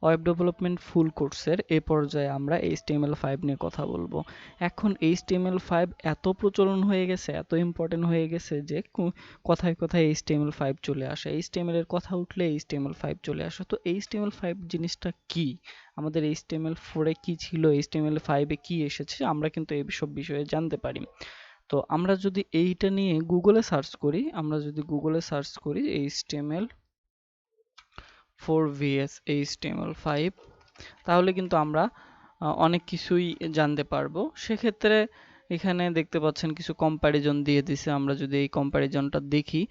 Web development ফুল কোর্সের এই পর্যায়ে আমরা HTML5 নিয়ে কথা বলবো। এখন HTML5 এত প্রচলন হয়ে গেছে, এত ইম্পর্টেন্ট হয়ে গেছে যে কথায় কথায় HTML5 চলে আসে। HTML এর কথা উঠলে HTML5 চলে আসে। তো HTML5 জিনিসটা কি, আমাদের HTML4 এ কি ছিল, HTML5 এ কি এসেছে, আমরা কিন্তু এই সব বিষয়ে জানতে পারি। তো আমরা যদি এইটা নিয়ে গুগলে সার্চ করি, আমরা যদি গুগলে সার্চ করি HTML4 vs HTML5, তাহলে কিন্তু আমরা অনেক কিছুই জানতে পারবো। সেক্ষেত্রে এখানে দেখতে পাচ্ছেন কিছু কম্প্যারিজন দিয়ে দিছে। আমরা যদি এই কম্প্যারিজনটা দেখি,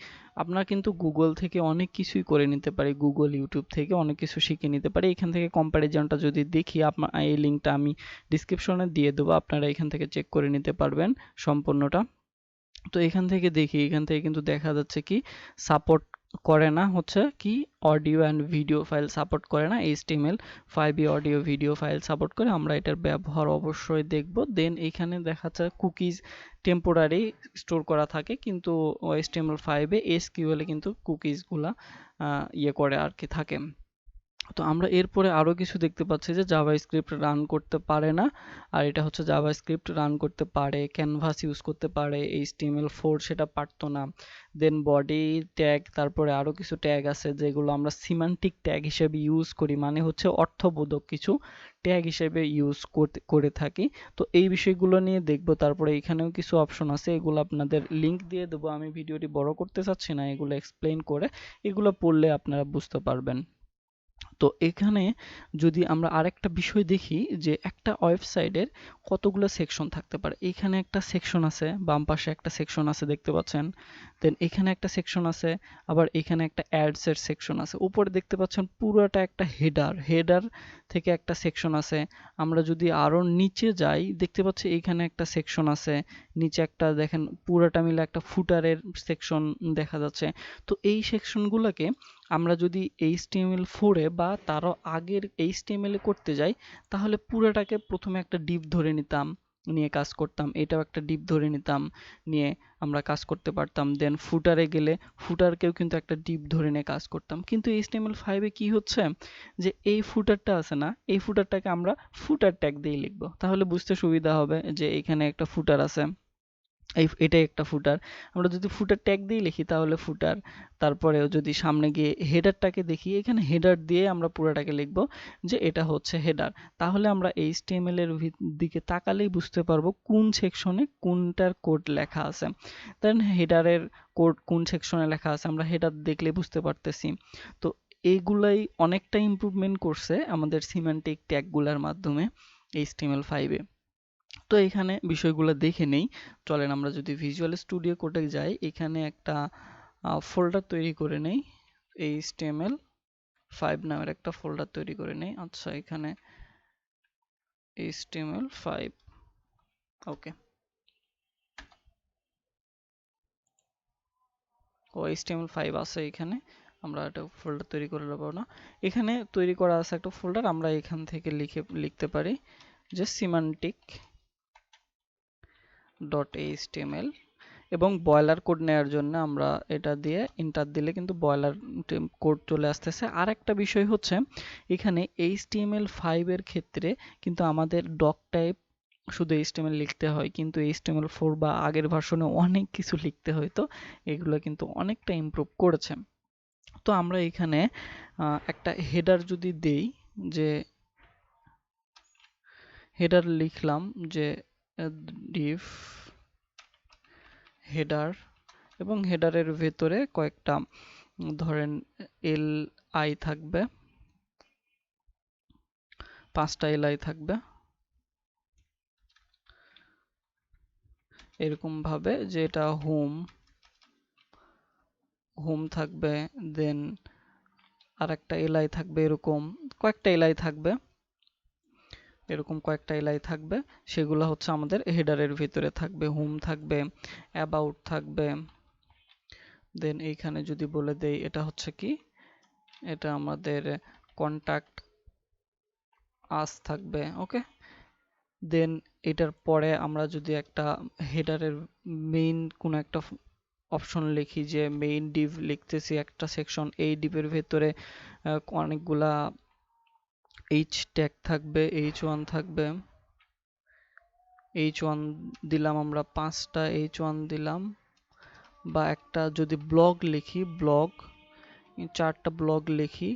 আপনারা কিন্তু গুগল থেকে অনেক কিছুই করে নিতে পারি, গুগল ইউটিউব থেকে অনেক কিছু শিখে নিতে পারি। এখান থেকে কম্প্যারিজনটা যদি দেখি, এই লিঙ্কটা আমি ডিসক্রিপশনে দিয়ে দেবো, আপনারা এখান থেকে চেক করে নিতে পারবেন সম্পূর্ণটা। তো এখান থেকে দেখি, এখান থেকে কিন্তু দেখা যাচ্ছে কি সাপোর্ট করে না, হচ্ছে কি audio and video file support করে না, HTML5 audio video file support করে। আমরা এটার ব্যবহার অবশ্যই দেখব। দেন এখানে দেখা যাচ্ছে কুকিজ টেম্পোরারি স্টোর করা থাকে, কিন্তু HTML5 এ SQL এ কিন্তু কুকিজগুলা ইয়ে করে আর কি থাকে। তো আমরা এরপরে আরো কিছু দেখতে পাচ্ছি যে জাভাস্ক্রিপ্ট রান করতে পারে না, আর এটা হচ্ছে জাভাস্ক্রিপ্ট রান করতে পারে, ক্যানভাস ইউজ করতে পারে, HTML4 সেটা পারতো না। দেন বডি ট্যাগ, তারপরে আরো কিছু ট্যাগ আছে যেগুলো আমরা সিমান্টিক ট্যাগ হিসেবে ইউজ করি, মানে হচ্ছে অর্থবোধক কিছু ট্যাগ হিসেবে ইউজ করে থাকি। তো এই বিষয়গুলো নিয়ে দেখব। তারপরে এখানেও কিছু অপশন আছে, এগুলো আপনাদের লিংক দিয়ে দেবো। আমি ভিডিওটি বড় করতে চাচ্ছি না, এগুলো এক্সপ্লেইন করে, এগুলো পড়লে আপনারা বুঝতে পারবেন। তো এখানে যদি আমরা আরেকটা বিষয় দেখি যে একটা ওয়েবসাইটের কতগুলো সেকশন থাকতে পারে। এখানে একটা সেকশন আছে, বাম পাশে একটা সেকশন আছে দেখতে পাচ্ছেন, দেন এখানে একটা সেকশন আছে, আবার এখানে একটা অ্যাডস এর সেকশন আছে, উপরে দেখতে পাচ্ছেন পুরোটা একটা হেডার থেকে একটা সেকশন আছে। আমরা যদি আরো নিচে যাই, দেখতে পাচ্ছি এখানে একটা সেকশন আছে, নিচে একটা দেখেন পুরোটা মিলে একটা ফুটারের সেকশন দেখা যাচ্ছে। তো এই সেকশনগুলোকে আমরা যদি HTML4 এ বা তারও আগের HTML এ করতে যাই, তাহলে পুরোটাকে প্রথমে একটা ডিভ ধরে নিতাম, নিয়ে কাজ করতাম, এটাও একটা ডিভ ধরে নিতাম, নিয়ে আমরা কাজ করতে পারতাম। দেন ফুটারে গেলে ফুটারকেও কিন্তু একটা ডিভ ধরে নিয়ে কাজ করতাম। কিন্তু HTML5 এ কি হচ্ছে যে এই ফুটারটা আছে না, এই ফুটারটাকে আমরা ফুটার ট্যাগ দিয়ে লিখবো, তাহলে বুঝতে সুবিধা হবে যে এখানে একটা ফুটার আছে, এটাই একটা ফুটার। আমরা যদি ফুটার ট্যাগ দিয়ে লিখি তাহলে ফুটার, তারপরেও যদি সামনে গিয়ে হেডারটাকে দেখি, এখানে হেডার দিয়ে আমরা পুরোটাকে লিখব যে এটা হচ্ছে হেডার। তাহলে আমরা HTML এর দিকে তাকালেই বুঝতে পারবো কোন সেকশনে কোনটার কোড লেখা আছে। দেন হেডারের কোড কোন সেকশনে লেখা আছে আমরা হেডার দেখলে বুঝতে পারতেছি। তো এইগুলাই অনেকটা ইমপ্রুভমেন্ট করছে আমাদের সিম্যান্টিক ট্যাগগুলোর মাধ্যমে HTML5 এ। তো এখানে বিষয়গুলো দেখে নেই। চলেন আমরা যদি ভিজুয়াল স্টুডিও কোডে যাই, এখানে একটা ফোল্ডার তৈরি করে নেই, HTML5 নামের একটা ফোল্ডার তৈরি করে নেই। আচ্ছা, এখানে HTML5, ওকে, ও HTML5 আছে এখানে, আমরা একটা ফোল্ডার তৈরি করে নেব না। এখানে তৈরি করা আছে একটা ফোল্ডার, আমরা এখান থেকে লিখতে পারি যে semantic .html, এবং বয়লার কোড নেওয়ার জন্য আমরা এটা দিয়ে এন্টার দিলে কিন্তু বয়লার কোড চলে আসতেছে। আর একটা বিষয় হচ্ছে এখানে HTML5 এর ক্ষেত্রে কিন্তু আমাদের ডক টাইপ শুধু HTML লিখতে হয়, কিন্তু HTML4 বা আগের ভার্সনে অনেক কিছু লিখতে হয়। তো এগুলো কিন্তু অনেকটা ইমপ্রুভ করেছে। তো আমরা এখানে একটা হেডার যদি দেই, যে হেডার লিখলাম যে div হেডার, এবং হেডারের ভেতরে কয়েকটা ধরেন li থাকবে, 5টা li থাকবে, এরকম ভাবে যে এটা হোম থাকবে, দেন আরেকটা li থাকবে, এরকম কয়েকটা li থাকবে, এরকম কয়েকটা li থাকবে, সেগুলো হচ্ছে আমাদের হেডারের ভিতরে থাকবে। হোম থাকবে, অ্যাবাউট থাকবে, দেন এইখানে যদি বলে দেই এটা হচ্ছে কি, এটা আমাদের কন্টাক্ট আস থাকবে, ওকে। দেন এটার পরে আমরা যদি একটা হেডারের মেইন কোন একটা অপশন লিখি, যে মেইন ডিভ লিখতেছি একটা সেকশন, এই ডিভের ভেতরে অনেকগুলা এইচ ট্যাগ থাকবে, h1 থাকবে, h1 দিলাম আমরা 5টা h1 দিলাম, বা একটা যদি ব্লগ লিখি, ব্লগ 4টা ব্লগ লিখি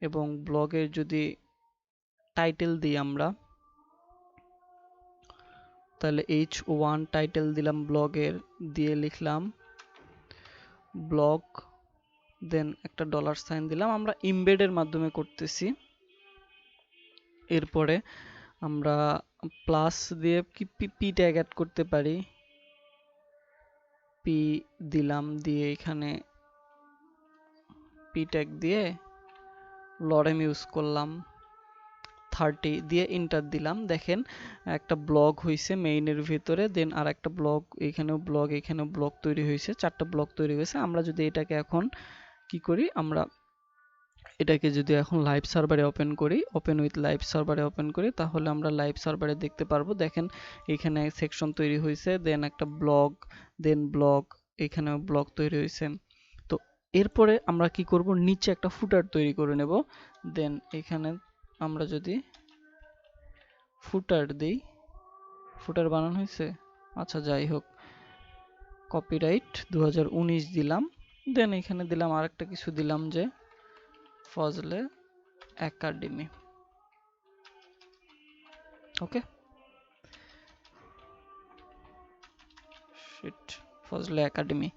এবং ব্লগের যদি টাইটেল দিই আমরা, তাহলে h1 টাইটেল দিলাম ব্লগের, দিয়ে লিখলাম ব্লগ, দেন একটা ডলার সাইন দিলাম। আমরা এমবেডের মাধ্যমে করতেছি। এরপরে আমরা প্লাস দিয়ে কি পি ট্যাগ অ্যাড করতে পারি, পি দিলাম, দিয়ে এখানে পি ট্যাগ দিয়ে লরেম ইউজ করলাম 30 দিয়ে এন্টার দিলাম। দেখেন একটা ব্লগ হয়েছে মেইনের ভিতরে, দেন আর একটা ব্লগ, এখানেও ব্লগ তৈরি হয়েছে, 4টা ব্লগ তৈরি হয়েছে। আমরা যদি এটাকে এখন কি করি, আমরা এটাকে যদি এখন লাইভ সার্ভারে ওপেন করি, ওপেন উইথ লাইভ সার্ভারে ওপেন করি, তাহলে আমরা লাইভ সার্ভারে দেখতে পারবো। দেখেন এখানে সেকশন তৈরি হয়েছে, দেন একটা ব্লগ, দেন ব্লগ, এখানেও ব্লগ তৈরি হয়েছে। তো এরপরে আমরা কি করব, নিচে একটা ফুটার তৈরি করে নেব। দেন এখানে আমরা যদি ফুটার দিই, ফুটার বানানো হয়েছে, আচ্ছা যাই হোক, কপিরাইট 2019 দিলাম, দেন এখানে দিলাম আরেকটা কিছু দিলাম যে ফজলে একাডেমি। ওকে, ফজলে একাডেমি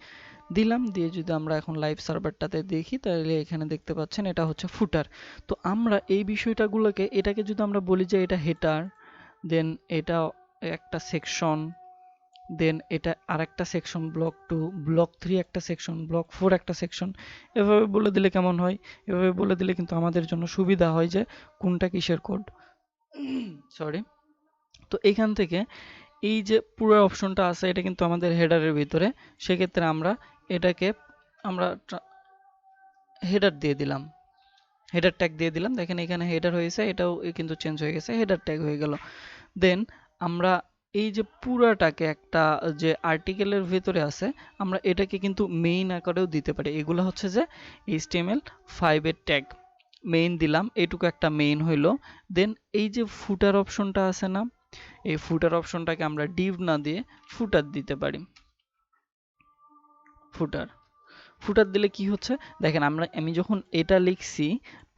দিলাম, দিয়ে যদি আমরা এখন লাইভ সার্ভারটাতে দেখি, তাহলে এখানে দেখতে পাচ্ছেন এটা হচ্ছে ফুটার। তো আমরা এই বিষয়টাগুলোকে, এটাকে যদি আমরা বলি যে এটা হেটার, দেন এটা একটা সেকশন, দেন এটা আরেকটা সেকশন, ব্লক 2, ব্লক 3 একটা সেকশন, ব্লক 4 একটা সেকশন, এভাবে বলে দিলে কেমন হয়? এভাবে বলে দিলে কিন্তু আমাদের জন্য সুবিধা হয় যে কোনটা কিসের কোড। সরি। তো এখান থেকে এই যে পুরো অপশনটা আছে, এটা কিন্তু আমাদের হেডারের ভিতরে, সেক্ষেত্রে আমরা এটাকে আমরা হেডার দিয়ে দিলাম, হেডার ট্যাগ দিয়ে দিলাম। দেখেন এখানে হেডার হয়েছে, এটাও কিন্তু চেঞ্জ হয়ে গেছে, হেডার ট্যাগ হয়ে গেল। দেন আমরা এই যে পুরাটাকে একটা যে আর্টিকেলের ভিতরে আছে, আমরা এটাকে কিন্তু মেইন আকারেও দিতে পারি। এগুলো হচ্ছে যে HTML5 এর ট্যাগ। মেইন দিলাম, এইটুকু একটা মেইন হইলো। দেন এই যে ফুটার অপশনটা আছে না, এই ফুটার অপশনটাকে আমরা ডিভ না দিয়ে ফুটার দিতে পারি। ফুটার ফুটার দিলে কি হচ্ছে, দেখেন আমি যখন এটা লিখছি,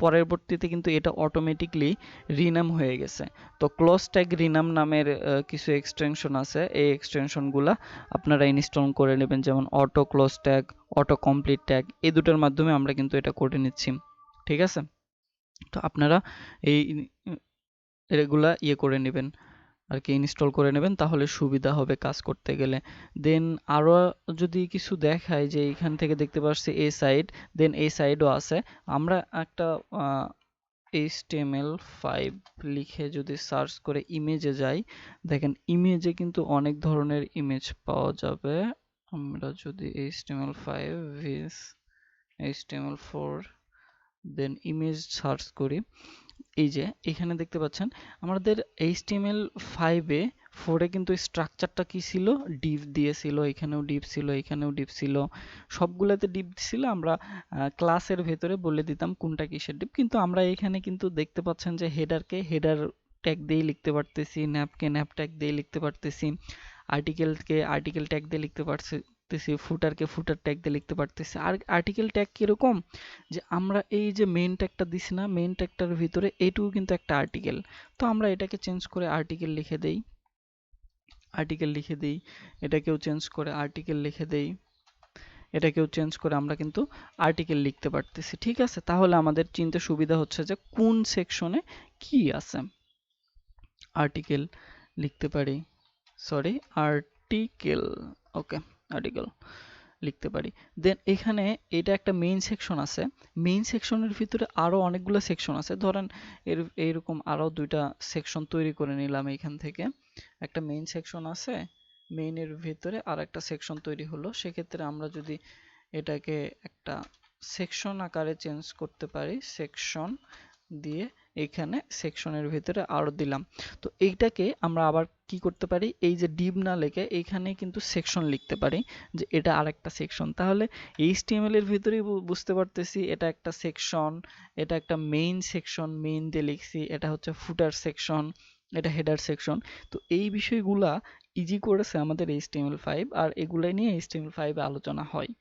পরবর্তীতে কিন্তু এটা অটোমেটিকলি রিনাম হয়ে গেছে। তো ক্লোজ ট্যাগ রিনাম নামের কিছু এক্সটেনশন আছে, এই এক্সটেনশনগুলা আপনারা ইনস্টল করে নেবেন, যেমন auto close tag, auto complete tag, এই দুটোর মাধ্যমে আমরা কিন্তু এটা করে নিচ্ছি। ঠিক আছে, তো আপনারা এই এগুলা করে নেবেন আর কি, ইনস্টল করে নেবেন, তাহলে সুবিধা হবে কাজ করতে গেলে। দেন আরো যদি কিছু দেখায়, যে এখান থেকে দেখতে পাচ্ছি এই সাইড, দেন এই সাইডও আছে। আমরা একটা HTML5 লিখে যদি সার্চ করে ইমেজে যাই, দেখেন ইমেজে কিন্তু অনেক ধরনের ইমেজ পাওয়া যাবে। আমরা যদি HTML5 ভিস HTML4 দেন ইমেজ সার্চ করি, এই যে এখানে দেখতে পাচ্ছেন আমাদের HTML5 এ 4 এ কিন্তু স্ট্রাকচারটা কি ছিল, ডিভ দিয়েছিল, এখানেও ডিভ ছিল, এখানেও ডিভ ছিল, সবগুলাতে ডিভ ছিল। আমরা ক্লাসের ভেতরে বলে দিতাম কোনটা কিসের ডিভ, কিন্তু আমরা এখানে কিন্তু দেখতে পাচ্ছেন যে হেডারকে হেডার ট্যাগ দিয়ে লিখতে পারতেছি, ন্যাপকে ন্যাপ ট্যাগ দিয়ে লিখতে পারতেছি, আর্টিকেলকে আর্টিকেল ট্যাগ দিয়ে লিখতে পারতেছি, ফুটারকে ফুটার ট্যাগ দিয়ে লিখতে পারতেছি। আর আর্টিকেল ট্যাগ কিরকম, যে আমরা এই যে মেইন ট্যাগটা দিছি না, মেইন ট্যাগটার ভিতরে এইটুকু কিন্তু একটা আর্টিকেল। তো আমরা এটাকে চেঞ্জ করে আর্টিকেল লিখে দেই, আর্টিকেল লিখে দেই, এটাকেও চেঞ্জ করে আর্টিকেল লিখে দেই, এটাকেও চেঞ্জ করে আমরা কিন্তু আর্টিকেল লিখতে পারতেছি। ঠিক আছে, তাহলে আমাদের চিনতে সুবিধা হচ্ছে যে কোন সেকশনে কি আছে। আর্টিকেল লিখতে পারি, সরি আর্টিকেল, ওকে আর্টিকেল লিখতে পারি। দেন এখানে এটা একটা মেইন সেকশন আছে, মেইন সেকশনের ভিতরে আরো অনেকগুলো সেকশন আছে। ধরেন এইরকম আরো দুইটা সেকশন তৈরি করে নিলাম, এখান থেকে একটা মেইন সেকশন আছে, মেইনের ভিতরে আর একটা সেকশন তৈরি হলো। সেক্ষেত্রে আমরা যদি এটাকে একটা সেকশন আকারে চেঞ্জ করতে পারি, সেকশন, দিয়ে এখানে সেকশনের ভিতরে আরো দিলাম। তো এইটাকে আমরা আবার কি করতে পারি, এই যে div না লিখে এইখানে কিন্তু সেকশন লিখতে পারি, যে এটা আরেকটা সেকশন। তাহলে HTML এর ভিতরেই বুঝতে পারতেছি এটা একটা সেকশন, এটা একটা মেইন সেকশন, মেইন দিয়ে লিখছি, এটা হচ্ছে ফুটার সেকশন, এটা হেডার সেকশন। তো এই বিষয়গুলা ইজি করেছে আমাদের HTML5, আর এগুলাই নিয়ে HTML5 এ আলোচনা হয়।